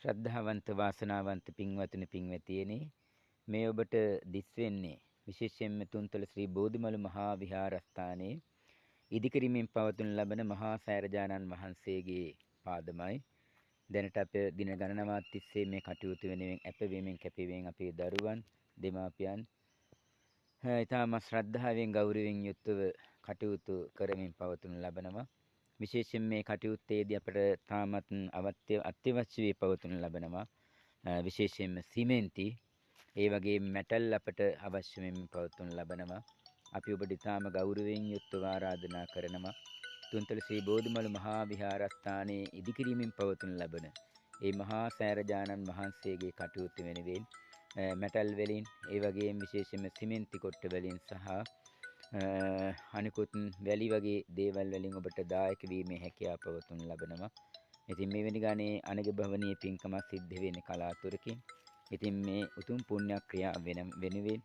ශ්‍රද්ධාවන්ත වාසනාවන්ත පින්වතුනි පින්වතියනි මේ ඔබට දිස් වෙන්නේ විශේෂයෙන්ම තුන්තල ශ්‍රී බෝධිමළු මහා විහාරස්ථානයේ ඉදිකිරීමෙන් පවතුන ලබන මහා සෑරජානන් වහන්සේගේ පාදමයි. දැනට අප දින ගණනාවක් තිස්සේ මේ කටයුතු වෙනුවෙන් අපවීමෙන් කැපවීමෙන් අපේ දරුවන් දෙමාපියන් ඊටම ශ්‍රද්ධාවෙන් ගෞරවයෙන් යුක්තව කටයුතු කරමින් පවතුන ලබනවා. විශේෂයෙන් මේ කටයුත්තේදී අපට තාමත් අත්‍යවශ්‍ය වී පවතුන ලබනවා. විශේෂයෙන්ම සිමෙන්ති ඒ වගේ මෙටල් අපට අවශ්‍ය වෙමින් පවතුන ලබනවා. අපි ඔබට ඊටම ගෞරවයෙන් යුක්තව ආරාධනා කරනවා. තුන්තල ශ්‍රී බෝධිමළු මහා විහාරස්ථානයේ ඉදිකිරීමෙන් පවතුන ලබන ඒ මහා සෑරජානන් වහන්සේගේ කටයුතු වෙනුවෙන් මෙටල් වලින් ඒ වගේම විශේෂයෙන්ම සිමෙන්ති කොට්ට වලින් සහ අනිකුත් වැලි වගේ දේවල් වලින් ඔබට දායක වීමේ හැකියාව පවතුන ලබනවා. ඉතින් මේ වෙනි ගානේ අනගභවනීය පින්කමක් සිද්ධ වෙන්නේ කලාතුරකින්. ඉතින් මේ උතුම් පුණ්‍ය ක්‍රියා වෙනුවෙන්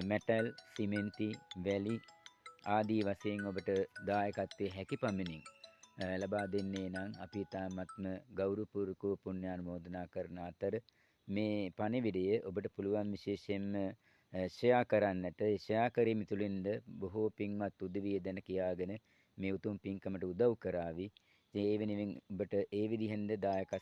මෙටල්, සිමෙන්ති, වැලි ආදී වශයෙන් ඔබට දායකත්වයේ හැකි පමණින් ලබා දෙන්නේ නම් අපි තාමත්ම ගෞරවපූර්වකව පුණ්‍යානුමෝදනා කරන අතර මේ පණිවිඩය ඔබට පුළුවන් විශේෂයෙන්ම ෂෙයා කරන්නට. ෂෙයා කිරීම තුළින්ද බොහෝ පින්වත් උදවිය දැන කියාගෙන මේ උතුම් පින්කමට උදව් කරાવી. ඒ වෙනුවෙන් ඔබට ඒ විදිහෙන්ද දායකත්වය